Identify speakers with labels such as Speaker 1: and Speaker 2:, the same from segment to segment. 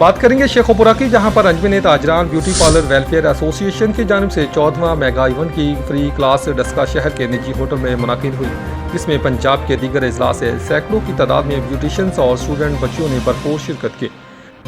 Speaker 1: बात करेंगे शेखोपुरा की, जहां पर अंजुमन Tajran beauty parlour welfare association की जानिब से 14वां मेगा इवेंट की फ्री क्लास डस्का शहर के निजी होटल में मुनाकिद हुई, जिसमें पंजाब के दीगर अजला से सैकड़ों की तादाद में ब्यूटिशियंस और स्टूडेंट बच्चियों ने भरपूर शिरकत की।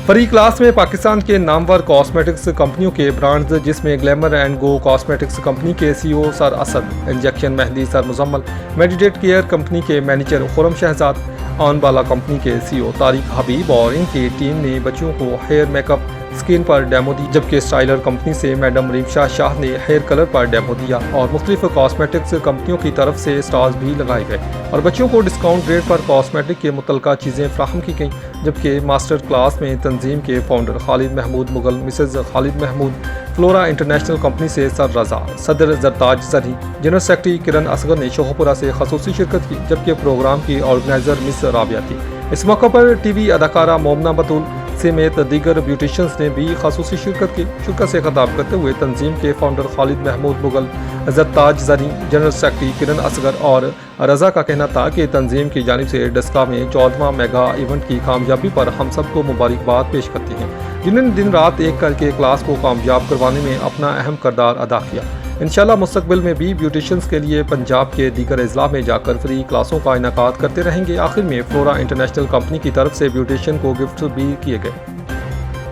Speaker 1: फ्री क्लास में पाकिस्तान के नामवर कॉस्मेटिक्स कंपनियों के ब्रांड्स, जिसमें glamour and go cosmetics company के CEO sir Asad, injection mehndi sir Muzammil, meditate care company के मैनेजर खुरम शहजाद, ऑनबाला कंपनी के CEO तारिक हबीब और इनकी टीम ने बच्चियों को हेयर मेकअप स्किन पर डेमो दी, जबकि स्टाइलर कंपनी से मैडम रिमशा शाह ने हेयर कलर पर डेमो दिया और मुख्तलिफ कॉस्मेटिक्स कंपनियों की तरफ से स्टॉल्स भी लगाए गए और बच्चों को डिस्काउंट रेट पर कॉस्मेटिक के मुतल्लिका चीज़ें फ्राहम की गईं। जबकि मास्टर क्लास में तंजीम के founder Khalid Mahmood Mughal, mrs Khalid Mahmood, Flora international company से सर रजा, सदर जरताज जरी, जनरल सेक्रेटरी किरण असगर ने शेखोपुरा से खसूसी शिरकत की, जबकि प्रोग्राम की ऑर्गेनाइजर मिस राबिया थी। इस मौके पर टीवी अदाकारा मोमना बतूल समेत दीगर ब्यूटिशियंस ने भी खसूसी शिरकत की। शिरकत से खिताब करते हुए तंजीम के founder Khalid Mahmood Mughal, Zartaj Zari, general secretary Kiran Asghar और रजा का कहना था कि तंजीम की जानिब से डस्का में 14वां मेगा इवेंट की कामयाबी पर हम सबको मुबारकबाद पेश करते हैं, जिन्होंने दिन रात एक करके क्लास को कामयाब करवाने में अपना अहम किरदार अदा किया। इंशाल्लाह मुस्तकबिल में भी ब्यूटिशियंस के लिए पंजाब के दीगर अजला में जाकर फ्री क्लासों का इनेकाद करते रहेंगे। आखिर में फ्लोरा इंटरनेशनल कंपनी की तरफ से ब्यूटिशियन को गिफ्ट भी किए गए।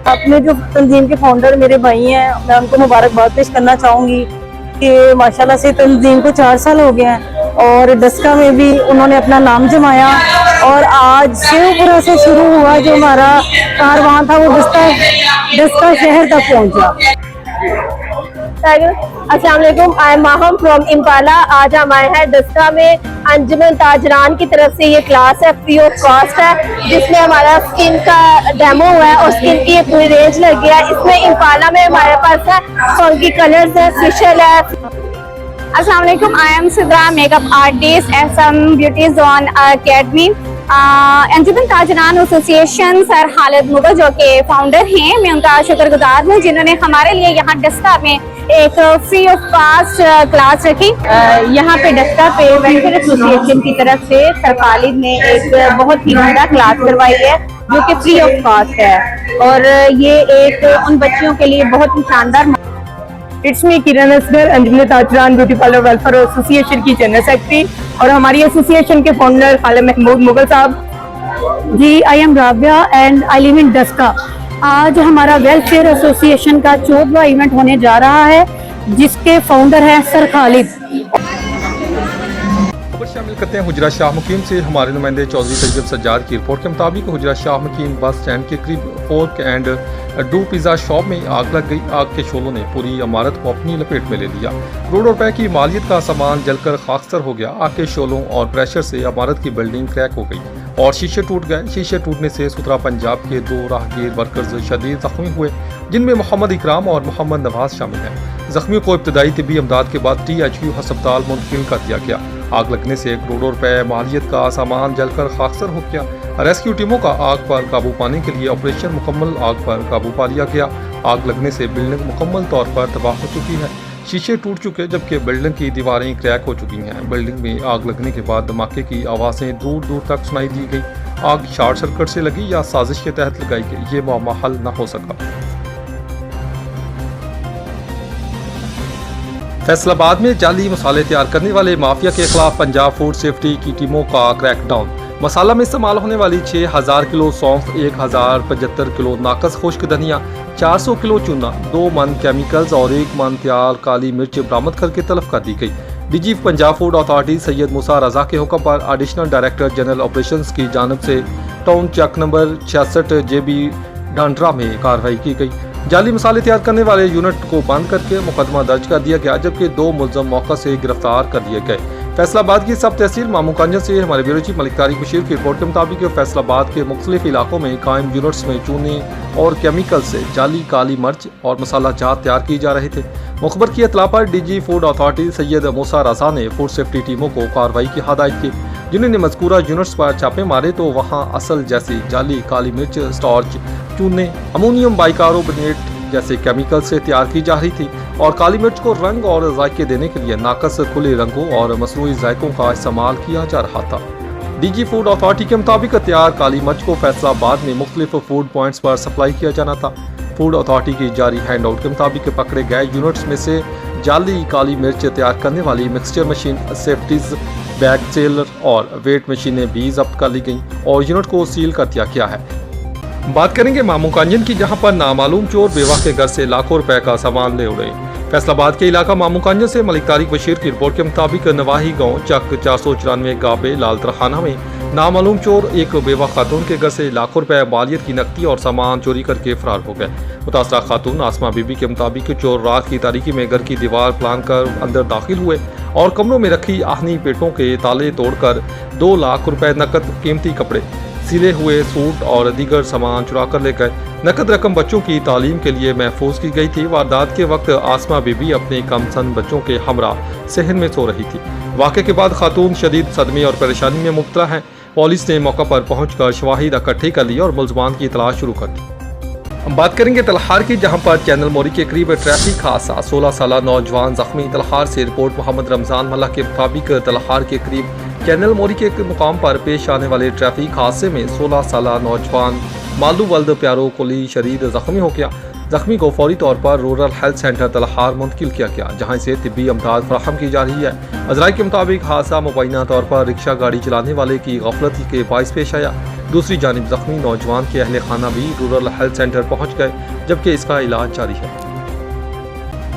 Speaker 2: अपने जो तंजीम के फाउंडर मेरे भाई हैं, मैं उनको मुबारकबाद पेश करना चाहूँगी कि माशाल्लाह से तंजीम को 4 साल हो गए हैं और डस्का में भी उन्होंने अपना नाम जमाया और आज शेखोपुरा से शुरू हुआ जो हमारा कारवां था वो डस्का शहर तक पहुँचा।
Speaker 3: अस्सलाम वालेकुम, I M Maham from Impala. आज हम आए हैं डस्का में। अंजुमन ताजरान की तरफ से ये क्लास है, फ्री ऑफ कॉस्ट है, जिसमें हमारा स्किन का डेमो हुआ है और स्किन की पूरी रेंज लगी है। इसमें इम्पाला में हमारे पास है फंकी कलर्स है, फेशियल है।
Speaker 4: अस्सलाम वालेकुम, I am Sidra, makeup artist and some beauty zone academy. Anjuman Tajran association sir Khalid Mughal जो के फाउंडर हैं, मैं उनका शुक्रगुजार हूँ जिन्होंने हमारे लिए यहाँ डस्का में एक फ्री ऑफ कॉस्ट क्लास रखी। यहाँ पे डस्का पे वेलफेयर एसोसिएशन की तरफ से सर खालिद ने एक बहुत ही उम्दा क्लास करवाई है जो कि फ्री ऑफ कॉस्ट है और ये एक उन बच्चियों के लिए बहुत ही शानदार।
Speaker 2: It's me Kiran Asghar, Anjuman Tajran beauty parlour welfare association की जनरल सेक्रेटरी और हमारी एसोसिएशन के फाउंडर खालिद महमूद मुगल साहब।
Speaker 5: जी, I am Rabia and I live in Daska. आज हमारा वेलफेयर एसोसिएशन का 14वां इवेंट होने जा रहा है, जिसके फाउंडर हैं सर खालिद।
Speaker 1: खबर शामिल करते हैं हुजरा शाह मुकीम से। हमारे नुमाइंदे चौधरी तैयब सज्जाद की रिपोर्ट के मुताबिक हुजरा शाह मुकीम बस स्टैंड के करीब fork and do pizza shop में आग लग गई। आग के शोलों ने पूरी इमारत को अपनी लपेट में ले लिया। करोड़ों रुपए की मालियत का सामान जलकर खाकसर हो गया। आग के शोलों और प्रेशर से इमारत की बिल्डिंग क्रैक हो गई और शीशे टूट गए। शीशे टूटने से सुतरा पंजाब के 2 राहगीर वर्कर्स शदीद जख्मी हुए, जिनमें मोहम्मद इकराम और मोहम्मद नवाज शामिल हैं। जख्मियों को इब्तदाई तिब्बी इमदाद के बाद THU अस्पताल मुंतकिल कर दिया गया। आग लगने से करोड़ों रुपए मालियत का सामान जलकर खाकसर हो गया। रेस्क्यू टीमों का आग पर काबू पाने के लिए ऑपरेशन मुकम्मल आग पर काबू पा लिया गया। आग लगने से बिल्डिंग मुकम्मल तौर पर तबाह हो चुकी है। शीशे टूट चुके, जबकि बिल्डिंग की दीवारें क्रैक हो चुकी हैं। बिल्डिंग में आग लगने के बाद धमाके की आवाज़ें दूर दूर तक सुनाई दी गई। आग शॉर्ट सर्किट से लगी या साजिश के तहत लगाई गई, ये मामला हल न हो सका। फैसलाबाद में जाली मसाले तैयार करने वाले माफिया के खिलाफ पंजाब फूड सेफ्टी की टीमों का क्रैकडाउन। मसाला में इस्तेमाल होने वाली 6000 किलो सौंफ, 1075 किलो नाकस खुश्क धनिया, 400 किलो चूना, 2 मन केमिकल्स और 1 मन त्याल काली मिर्च बरामद करके तलब कर दी गई। DG Punjab food authority Syed Musa Raza के हुक्म पर एडिशनल डायरेक्टर जनरल ऑपरेशंस की जानिब से टाउन चक नंबर 66 JB डांड्रा में कार्रवाई की गई। जाली मसाले तैयार करने वाले यूनिट को बंद करके मुकदमा दर्ज कर दिया गया, जबकि 2 मुलजम मौका से गिरफ्तार कर दिए गए। फैसलाबाद की सब तहसील मामूकांजन से हमारे ब्यूरो चीफ मलिक तारिक बशीर की रिपोर्ट के मुताबिक फैसलाबाद के मुख्तलिफ इलाकों में कायम यूनिट्स में चूने और केमिकल से जाली काली मिर्च और मसाला जात तैयार किए जा रहे थे। मुखबर की इतला पर DG food authority Syed Musa रजा ने फूड सेफ्टी टीमों को कार्रवाई की हदायत की, जिन्होंने मज़कूरा यूनिट्स पर छापे मारे तो वहाँ असल जैसी जाली काली मिर्च, स्टार्च, चूने, अमोनियम बाइकार्बोनेट जैसे केमिकल से तैयार की जा रही थी और काली मिर्च को रंग और जायके देने के लिए नाकस खुले रंगों और मसनूई जायकों का इस्तेमाल किया जा रहा था। डीजी फूड अथॉरिटी के मुताबिक तैयार काली मिर्च को फैसलाबाद में मुख्तलिफ फूड पॉइंट्स पर सप्लाई किया जाना था। फूड अथॉरिटी की जारी हैंडआउट के मुताबिक पकड़े गए यूनिट्स में से जाली काली मिर्च तैयार करने वाली mixture machine, safeties, bag seller और वेट मशीनें भी जब्त कर ली गईं और यूनिट को सील कर दिया गया है। बात करेंगे मामू कांजन की, जहां पर नामालूम चोर बेवा के घर से लाखों रुपए का सामान ले उड़े। फैसलाबाद के इलाका मामू कांजन से मलिक तारिक बशीर की रिपोर्ट के मुताबिक नवाही गांव चक 494 गाबे लाल तरखाना में नामालूम चोर एक बेवा खातून के घर से लाखों रुपए मालियत की नकदी और सामान चोरी करके फरार हो गए। मुतासरा खातून आसमा बीबी के मुताबिक चोर रात की तारीकी में घर की दीवार प्लान कर अंदर दाखिल हुए और कमरों में रखी आहनी पेटों के ताले तोड़कर 2 लाख रुपए नकद, कीमती कपड़े, सिले हुए सूट और दीगर सामान चुरा कर ले गए। नकद रकम बच्चों की तालीम के लिए महफूज की गई थी। वारदात के वक्त आसमा बीबी अपने कमसन बच्चों के हमरा सहन में सो रही थी। वाक़े के बाद खातून शदीद सदमे और परेशानी में मुब्तला है। पुलिस ने मौका पर पहुंचकर शवाहिद इकट्ठे कर ली और मुलजमान की तलाश शुरू कर दी। हम बात करेंगे तलहार की, जहां पर चैनल मोरी के करीब ट्रैफिक हादसा, 16 साल नौजवान जख्मी। तलहार से रिपोर्ट मोहम्मद रमजान मल्ला के मुताबिक तलहार के करीब चैनल मोरी के मुकाम पर पेश आने वाले ट्रैफिक हादसे में 16 साल नौजवान मालू वल्द प्यारो कुली शदीद जख्मी हो गया। जख्मी को फौरी तौर पर रूरल हेल्थ सेंटर तलहार मुंतकिल किया गया, जहां से तिब्बी अमदाद फराहम की जा रही है। अजराई के मुताबिक हादसा मुबैना तौर पर रिक्शा गाड़ी चलाने वाले की गफलत के बाइस पेश आया। दूसरी जानिब जख्मी नौजवान के अहले खाना भी रूरल हेल्थ सेंटर पहुंच गए, जबकि इसका इलाज जारी है।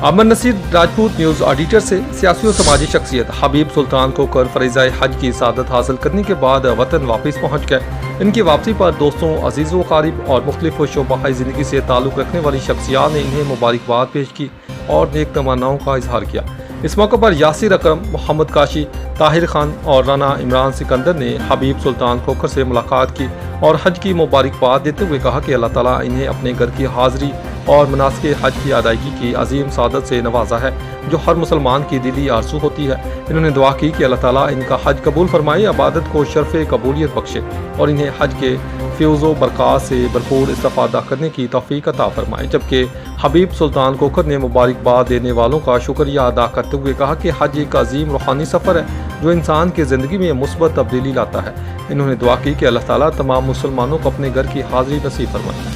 Speaker 1: अमन नसीर राजपूत न्यूज़ ऑडिटर से सियासी और समाजी शख्सियत हबीब सुल्तान कोकर फरीज़ाए हज की सादत हासिल करने के बाद वतन वापस पहुँच गए। इनकी वापसी पर दोस्तों, अजीज़ों, क़रीब और मुख्तलिफ शोबाई ज़िंदगी से ताल्लुक़ रखने वाली शख्सियात ने इन्हें मुबारकबाद पेश की और नेक तमन्नाओं का इजहार किया। इस मौके पर यासिर अकरम, मोहम्मद काशी, ताहिर खान और राना इमरान सिकंदर ने हबीब सुल्तान कोकर से मुलाकात की और हज की मुबारकबाद देते हुए कहा कि अल्लाह ताला इन्हें अपने घर की हाज़िरी और मनासिक हज की अदायगी की अजीम सादत से नवाजा है, जो हर मुसलमान की दिली आरज़ू होती है। इन्होंने दुआ की कि अल्लाह ताला इनका हज कबूल फरमाए, इबादत को शर्फ कबूलियत बख्शे और इन्हें हज के फ्यूज़ो बरक़ात से भरपूर इस्तिफ़ादा करने की तौफ़ीक अता फरमाए। जबकि हबीब सुल्तान कोकर ने मुबारकबाद देने वालों का शुक्रिया अदा करते हुए कहा कि हज एक अजीम रूहानी सफ़र है जो इंसान की ज़िंदगी में मुस्बत तब्दीली लाता है। इन्होंने दुआ की कि अल्लाह ताला तमाम मुसलमानों को अपने घर की हाज़िरी नसीब फरमाए।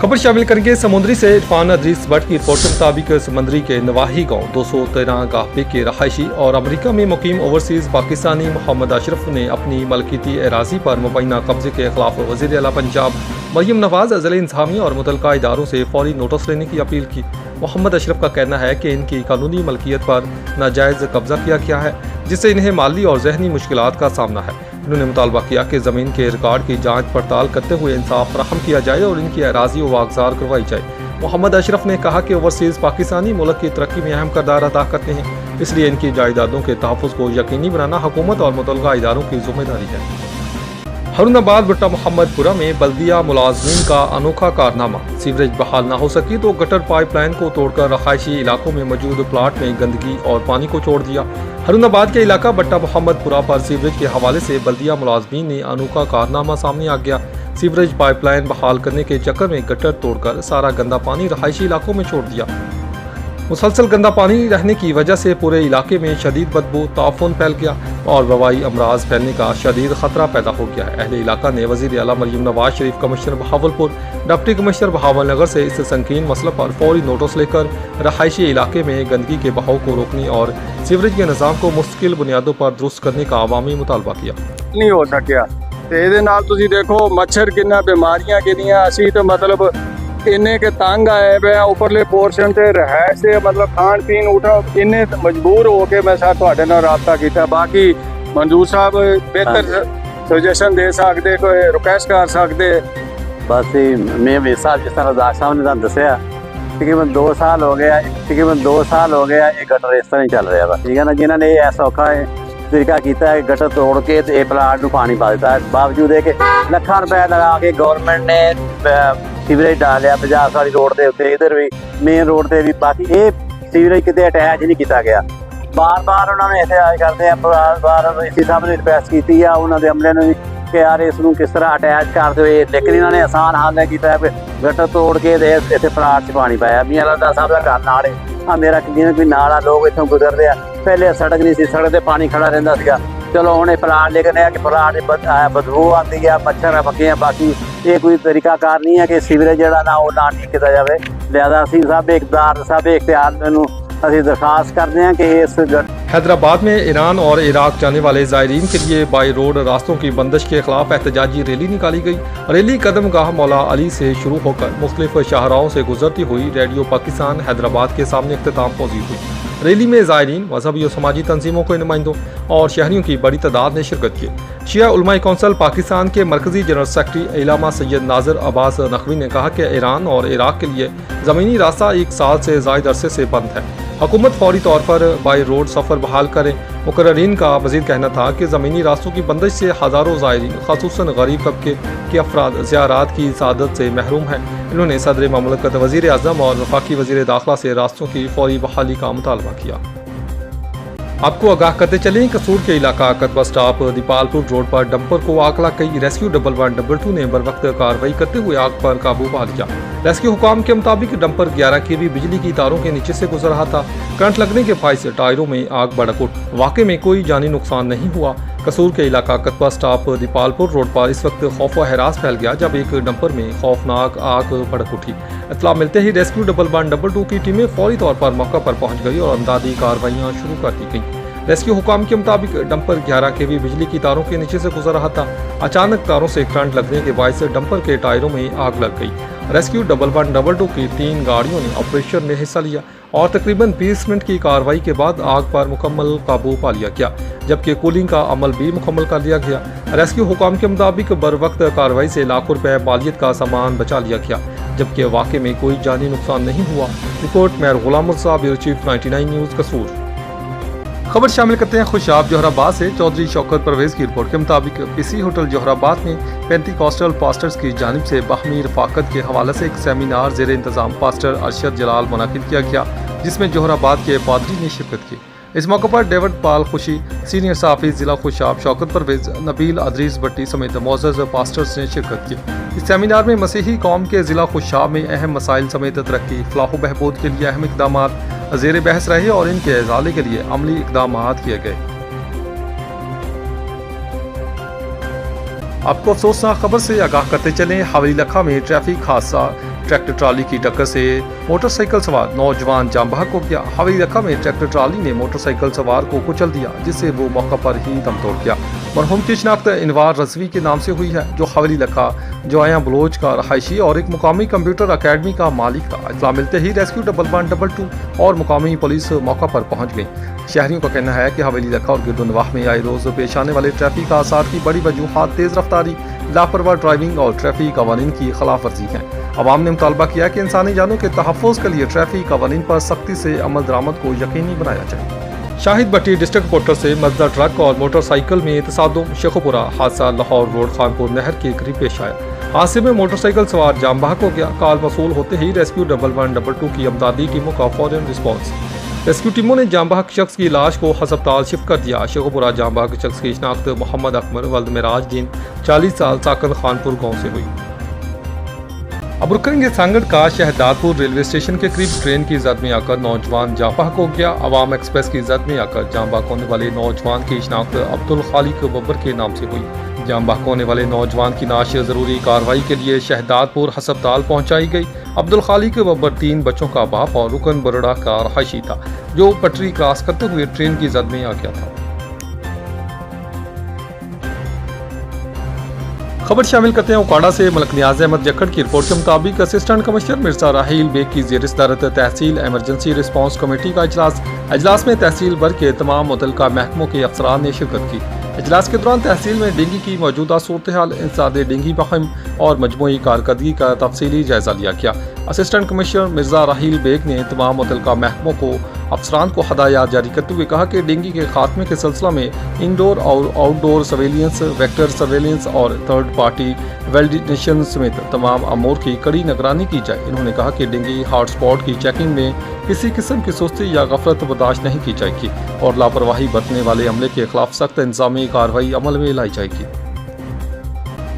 Speaker 1: खबर शामिल करेंगे समुद्री से। इरफान अदरीस भट्ट की रिपोर्ट के मुताबिक समुद्री के नवाही गांव 213 गाहपे के रहायशी और अमेरिका में मुकीम ओवरसीज़ पाकिस्तानी मोहम्मद अशरफ ने अपनी मलकीती एराज़ी पर मुबैना कब्जे के खिलाफ वज़ीर आला पंजाब मरियम नवाज़, ज़िला इंतज़ामिया और मुतल्लिका इदारों से फौरी नोटिस लेने की अपील की। मोहम्मद अशरफ का कहना है कि इनकी कानूनी मलकियत पर नाजायज़ कब्जा किया गया है, जिससे इन्हें माली और जहनी मुश्किलात का सामना है। उन्होंने मुतालबा किया कि ज़मीन के रिकॉर्ड की जांच पड़ताल करते हुए इंसाफ फराहम किया जाए और इनकी अराजी व वागजार करवाई जाए। मोहम्मद अशरफ ने कहा कि ओवरसीज़ पाकिस्तानी मुल्क की तरक्की में अहम किरदार अदा करते हैं, इसलिए इनकी जायदादों के तहफ़्फ़ुज़ को यकीनी बनाना हुकूमत और मुतल्लिका इदारों की जिम्मेदारी है। हरुणाबाद भुट्टा मोहम्मदपुरा में बल्दिया मुलाजमीन का अनोखा कारनामा। सीवरेज बहाल ना हो सकी तो गटर पाइपलाइन को तोड़कर रहायशी इलाकों में मौजूद प्लाट में गंदगी और पानी को छोड़ दिया। हरुणाबाद के इलाका भट्टा मोहम्मदपुरा पर सीवरेज के हवाले से बल्दिया मुलाजमीन ने अनोखा कारनामा सामने आ गया। सीवरेज पाइपलाइन बहाल करने के चक्कर में गटर तोड़कर सारा गंदा पानी रहायशी इलाकों में छोड़ दिया। मुसलसल गंदा पानी रहने की वजह से पूरे इलाके में शदीद बदबू, ताफून फैल गया और वबाई अमराज फैलने का शदीद खतरा पैदा हो गया है। अहले इलाका ने वज़ीर आला Maryam Nawaz Sharif, commissioner Bahawalpur, deputy commissioner Bahawalnagar से इस संकीन मसले पर फौरी नोटिस लेकर रहायशी इलाके में गंदगी के बहाव को रोकने और सीवरेज के निज़ाम को मुस्तकिल बुनियादों पर दुरुस्त करने का अवामी मुतालबा किया।
Speaker 6: नहीं हो सकिया ते इहदे नाल तुसीं देखो मच्छर किन्ना, बीमारियां किन्नियां, असीं तो मतलब इन्ने के तंग आए पे उपरले पोर्शन ते रहैश से मतलब खान पीन उठा इन्ने मजबूर हो के मैं साथ तुहाडे नाल राबता कीता। बाकी मंजूर साहब बेहतर सजेशन दे सकदे, कोई रिक्वेस्ट कर सकदे।
Speaker 7: बस मैं वैसा जिस तरह रजाक साहब ने तुहानू दस्सिया तकरीबन 2 साल हो गया, ये गटर इस तरह ही चल रहा है। ठीक है ना, जिन्होंने ये ऐसा औखा है तरीका किया है गटर तोड़ के तो प्लाट में पानी पा देता है। बावजूद है कि लाखां रुपए लगा के गवर्नमेंट ने सीवरेज डालिया बाजार वाली रोड के उत्ते, इधर भी मेन रोड से भी। बाकी ये सीवरेज कितने अटैच नहीं किया गया। बार बार उन्होंने एहतियात करते हैं, बार बार इसी साहब ने रिक्वेस्ट की है, उन्होंने अमले ने कि यार इसनूं किस तरह अटैच कर दो, लेकिन इन्होंने आसान हल किया है गटर तोड़ के इतने प्लाट च पानी पाया। मियां लाला साहब का घर नाल है, मेरा जिवें कोई नाल आ, लोग इत्थों गुजरते हैं। पहले सड़क नहीं सी, सड़क ते पानी खड़ा रहिंदा सीगा। चलो हुण प्लाट लेकिन यह कि प्लाट बदबू आती है, मच्छर पक्के। बाकी ये कोई तरीकाकार नहीं है कि सीवरेज जिहड़ा ना वो ना ठीक किया जाए। लिहाजा असीं सब इकदार सब इख्तियार नूं असीं दरखास्त करते हैं कि इस
Speaker 1: हैदराबाद में ईरान और इराक जाने वाले ज़ायरीन के लिए बाई रोड रास्तों की बंदिश के खिलाफ एहतजाजी रैली निकाली गई। रैली कदमगाह मौला अली से शुरू होकर मुख्तलिफ शाहराहों से गुजरती हुई रेडियो पाकिस्तान हैदराबाद के सामने इख्तिताम पहुंची हुई। रैली में ज़ायरीन, मजहबी और समाजी तंजीमों के नुमाइंदों और शहरियों की बड़ी तादाद ने शिरकत की। शिया उलमाए कौंसिल पाकिस्तान के मरकजी जनरल सेक्रेटरी इलामा सैयद नाज़िर अब्बास नकवी ने कहा कि ईरान और इराक के लिए ज़मीनी रास्ता 1 साल से ज़ायद अरसे से बंद है। हुकूमत फौरी तौर पर बाई रोड सफ़र बहाल करें। मुकर्रीन का मज़ीद कहना था कि ज़मीनी रास्तों की बंदिश से हज़ारों ज़ायरीन ख़ुसूसन गरीब तबके के अफराद ज़ियारात की सादत से महरूम हैं। इन्होंने सदर ममलकत वज़ीर आज़म और वफाकी वज़ीर दाखिला से रास्तों की फौरी बहाली का मुतालबा किया। आपको आगाह करते चलें, कसूर के इलाका कतबा स्टॉप दीपालपुर रोड पर डंपर को आग लग गई। रेस्क्यू 112 ने बर वक्त कार्रवाई करते हुए आग पर काबू पा लिया। रेस्क्यू हुकाम के मुताबिक डंपर 11 kV बिजली की तारों के नीचे से गुजर रहा था। करंट लगने के बायस टायरों में आग भड़क उठ। वाक़े में कोई जानी नुकसान नहीं हुआ। कसूर के इलाका कतबा स्टॉप दीपालपुर रोड पर इस वक्त खौफ व हरास फैल गया जब एक डंपर में खौफनाक आग भड़क उठी। इत्तला मिलते ही रेस्क्यू 112 की टीमें फौरी तौर पर मौका पर पहुंच गई और अमदादी कार्रवाइयां शुरू कर दी गई। रेस्क्यू हुकाम के मुताबिक डंपर 11 kV बिजली की तारों के नीचे से गुजर रहा था। अचानक तारों से करंट लगने के बायस डंपर के टायरों में आग लग गई। रेस्क्यू 112 की 3 गाड़ियों ने ऑपरेशन में हिस्सा लिया और तकरीबन 20 मिनट की कार्रवाई के बाद आग पर मुकम्मल काबू पा लिया गया, जबकि कूलिंग का अमल भी मुकम्मल कर लिया गया। रेस्क्यू हुकाम के मुताबिक बर वक्त कार्रवाई से लाखों रुपए मालियत का सामान बचा लिया गया, जबकि वाक़े में कोई जानी नुकसान नहीं हुआ। रिपोर्ट मेयर गुलाम मुर्सा, ब्यूरो चीफ 99 न्यूज़ कसूर। खबर शामिल करते हैं खुशाब जोहराबाद से। चौधरी शौकत परवेज की रिपोर्ट के मुताबिक पीसी होटल जोहराबाद में पेंटिकॉस्टल पास्टर्स की जानिब से बाहमी रफाकत के हवाले से एक सेमिनार ज़ेर इंतज़ाम पास्टर अरशद जलाल मुनाकिद किया गया, जिसमें जोहराबाद के पादरी ने शिरकत की। इस मौके पर डेविड पाल खुशी, सीनियर सहाफ़ी ज़िला खुशाब शौकत परवेज, नबील अदरीस भट्टी समेत मोअज़्ज़ज़ पास्टर्स ने शिरकत की। इस सेमिनार में मसीही कौम के ज़िला खुशाब में अहम मसाइल समेत तरक्की, फलाह बहबूद के लिए अहम इक़दाम ज़ेर बहस रहे और इनके इज़ाले के लिए अमली इक़दाम किए गए। आपको अफसोसनाक खबर से आगाह करते चलें, हवेली लखा में ट्रैफिक हादसा। ट्रैक्टर ट्राली की टक्कर से मोटरसाइकिल सवार नौजवान जान बहक हो गया। हवेली लखा में ट्रैक्टर ट्राली ने मोटरसाइकिल सवार को कुचल दिया, जिससे वो मौका पर ही दम तोड़ गया। मरहूम की शिनाख्त इनवार रजवी के नाम से हुई है, जो हवेली लखा जोया बलोच का रहायशी और एक मुकामी कंप्यूटर अकेडमी का मालिक था। इत्तला मिलते ही रेस्क्यू 112 और मुकामी पुलिस मौका पर पहुंच गई। शहरियों का कहना है कि हवेली लखा और गिरदुनवाह में आए रोज पेश आने वाले ट्रैफिक हादसात की बड़ी वजूहात तेज रफ्तारी, लापरवाह ड्राइविंग और ट्रैफिक कवानीन की खिलाफ वर्जी है। अवाम ने मुतालबा किया कि इंसानी जानों के तहफ़्फ़ुज़ के लिए ट्रैफिक कवानीन पर सख्ती से अमल दरामद को यकीनी बनाया जाए। शाहिद भट्टी डिस्ट्रिक्ट रिपोर्टर से मजदा ट्रक और मोटरसाइकिल में तसादुम। शेखुपुरा हादसा लाहौर रोड खानपुर नहर के करीब पेश आया। हादसे में मोटरसाइकिल सवार जाम बहक हो गया। कॉल मसूल होते ही रेस्क्यू 112 की अमदादी टीमों का फौरन रिस्पॉन्स। रेस्क्यू टीमों ने जाम बहक शख्स की लाश को हस्पताल शिफ्ट कर दिया। शेखुपुरा जाम बहक शख्स की शिनाख्त मोहम्मद अकमर वल्द मिराज दीन 40 साल साकन खानपुर गाँव से हुई। अब रुकेंगे सांगड़ का शहदादपुर रेलवे स्टेशन के करीब ट्रेन की जद में आकर नौजवान जाम बहक हो गया। अवाम एक्सप्रेस की जद में आकर जाम बहक होने वाले नौजवान की शिनाख्त अब्दुल खालिक बब्बर के नाम से हुई। जाम बहक होने वाले नौजवान की नाश जरूरी कार्रवाई के लिए शहदादपुर हस्पताल पहुंचाई गई। अब्दुल खालिक बब्बर 3 बच्चों का बाप और रुकन बरोड़ा का रहायशी था, जो पटरी क्रॉस करते हुए ट्रेन की जद में आ गया था। खबर शामिल करते हैं उकाड़ा से। मलक नियाज अहमद जखड़ की रिपोर्ट के मुताबिक असिस्टेंट कमिश्नर मिर्जा राहील बेग की ज़ेर सदारत तहसील एमरजेंसी रिस्पांस कमेटी का इजलास में तहसील भर के तमाम मुतल्लिका महकमों के अफसरान ने शिरकत की। इजलास के दौरान तहसील में डेंगू की मौजूदा सूरत हाल, इंसदाद डेंगू मुहिम और मजमूई कारकर्दगी का तफसीली जायजा लिया गया। असिस्टेंट कमिश्नर मिर्जा राहील बेग ने तमाम मुतल्लिका महकमों को अफसरान को हदायत जारी करते हुए कहा कि डेंगू के खात्मे के सिलसिला में इनडोर और आउटडोर सर्वेलियंस, वेक्टर सर्वेलेंस और थर्ड पार्टी वैलिडेशन समेत तमाम अमूर की कड़ी निगरानी की जाए। इन्होंने कहा कि डेंगू हॉटस्पॉट की चेकिंग में किसी किस्म की सुस्ती या गफलत बर्दाश्त नहीं की जाएगी और लापरवाही बरतने वाले अमले के खिलाफ सख्त इंतजामी कार्रवाई अमल में लाई जाएगी।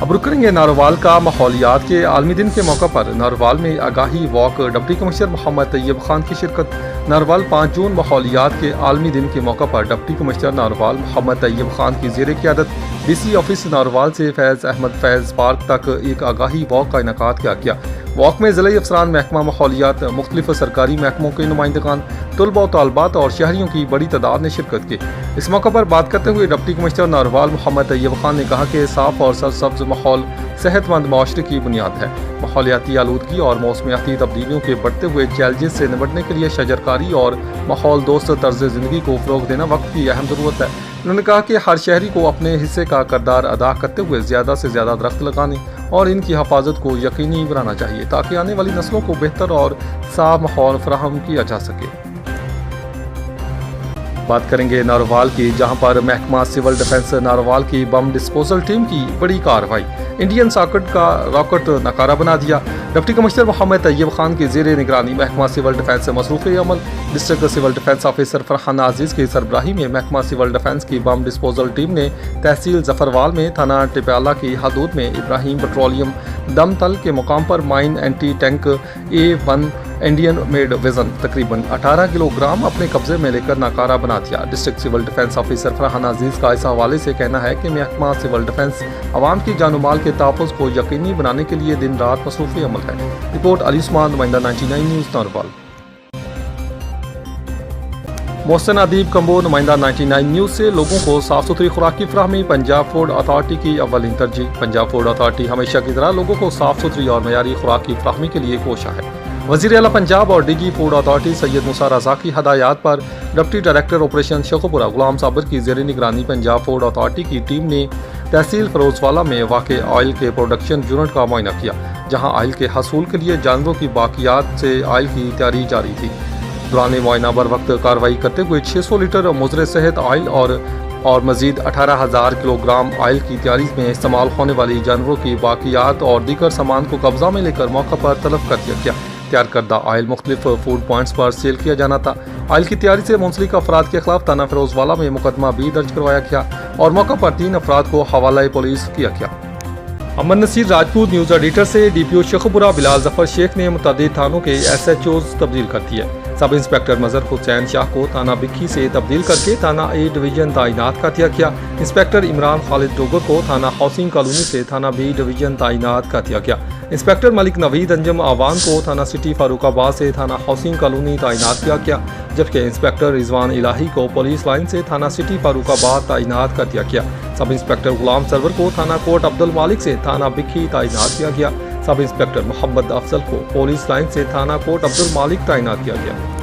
Speaker 1: अब रुक करेंगे नारोवाल का माहौलियात के आलमी दिन के मौका पर नारोवाल में आगाही walk, deputy commissioner Mohammad Tayyab Khan की शिरकत। नारोवाल 5 जून माहौलियात के आलमी दिन के मौका पर डिप्टी कमिश्नर नारोवाल मोहम्मद तैयब खान की ज़ेर क़ियादत DC ऑफिस नारोवाल से फैज़ अहमद फैज़ पार्क तक एक आगाही वॉक का इनेकाद किया गया। वॉक में ज़िला अफसरान, महकमा माहौलियात, मुख्तलिफ सरकारी महकमों के नुमाइंदगान, तलबा व तालबात और शहरियों की बड़ी तादाद ने शिरकत की। इस मौका पर बात करते हुए डिप्टी कमिश्नर नारोवाल मोहम्मद तैयब खान ने कहा कि साफ और सरसब्ज माहौल सेहतमंद माशरे की बुनियाद है। माहौलियाती आलूदगी और मौसमियाती तब्दीलियों के बढ़ते हुए चैलेंजेस से निपटने के लिए शजरकारी और माहौल दोस्त तर्ज ज़िंदगी को फ़रोग़ देना वक्त की अहम ज़रूरत है। उन्होंने कहा कि हर शहरी को अपने हिस्से का किरदार अदा करते हुए ज़्यादा से ज़्यादा दरख्त लगाने और इनकी हिफाजत को यकीनी बनाना चाहिए ताकि आने वाली नस्लों को बेहतर और साफ माहौल फराहम किया जा सके। बात करेंगे नारोवाल की, जहां पर महकमा सिविल डिफेंस नारोवाल की बम डिस्पोजल टीम की बड़ी कार्रवाई, इंडियन सॉकेट का रॉकेट नकारा बना दिया। डिप्टी कमिश्नर मोहम्मद तैयब खान की ज़ेर निगरानी महकमा सिविल डिफेंस मसरूफ़ अमल district civil defence officer Farhana Aziz की सरबराही में महकमा सिविल डिफेंस की बम डिस्पोजल टीम ने तहसील जफरवाल में थाना टिप्याला की हदूद में इब्राहिम पेट्रोलियम दमतल के मुकाम पर mine anti tank A1 Indian made vision तकरीबन 18 किलोग्राम अपने कब्जे में लेकर नाकारा बना दिया। District civil defence officer Farhana Aziz का इस हवाले से कहना है कि महकमा सिविल डिफेंस आवाम की जान माल के तहफ़्फ़ुज़ को यकीनी बनाने के लिए दिन रात मसरूफ़ अमल है। रिपोर्ट अली उस्मान, नुमाइंदा 99 न्यूज़ नारोवाल। मोहसिन अदीब कम्बो, नुमाइंदा 99 न्यूज़ से लोगों को साफ़ सुथरी खुराक की फराहमी पंजाब फूड अथॉरिटी की अव्वलीन तरजीह। पंजाब फूड अथॉरिटी हमेशा की तरह लोगों को साफ़ सुथरी और मयारी खुराक की फराहमी के लिए कोशा है। वज़ीर आला पंजाब और DG फूड अथॉरिटी सैयद मूसा रज़ा की हदायत पर डिप्टी डायरेक्टर ऑपरेशन शेखुपुरा गुलाम साबिर की ज़ेर निगरानी पंजाब फूड अथॉरिटी की टीम ने तहसील फरोजवाला में वाक़ ऑयल के प्रोडक्शन यूनिट का मुआयना किया, जहाँ ऑयल के हसूल के लिए जानवरों की बाकियात से ऑयल की तैयारी जारी थी। दौरान मुआयना बर वक्त कार्रवाई करते हुए 600 लीटर मुज़र सेहत ऑयल और मज़ीद 18,000 किलोग्राम ऑयल की तैयारी में इस्तेमाल होने वाली जानवरों की बाकियात और दीगर सामान को कब्जा में लेकर मौका पर तलब कर दिया गया। तैयार करदा ऑयल मुख्तलिफ फूड पॉइंट्स पर सेल किया जाना था। ऑयल की तैयारी से मुंसलिक अफराद के खिलाफ थाना फिरोजवाला में मुकदमा भी दर्ज करवाया गया और मौका पर 3 अफराद को हवाला पुलिस किया गया। अमन नसीर राजपूत न्यूज़ एडिटर से DPO शेखुपुरा बिलाल जफर शेख ने मुतअद्दिद थानों के SHOs तब्दील कर दिए। सब इंस्पेक्टर मजहर हुसैन शाह को थाना बिक्की से तब्दील करके थाना A डिवीजन तैनात कर दिया गया। इंस्पेक्टर इमरान खालिद डोगर को थाना हाउसिंग कॉलोनी से थाना B डिवीजन तैनात कर दिया गया। इंस्पेक्टर मलिक नवीद अंजम आवान को थाना सिटी फारूकाबाद से थाना हाउसिंग कॉलोनी तैनात किया गया, जबकि इंस्पेक्टर रिजवान इलाही को पुलिस लाइन से थाना सिटी फारूकाबाद तैनात कर दिया गया। सब इंस्पेक्टर गुलाम सरवर को थाना कोट अब्दुल मालिक से थाना बिक्की तैनात किया गया। सब इंस्पेक्टर मोहम्मद अफजल को पुलिस लाइन से थाना कोट अब्दुल मालिक तैनात किया गया।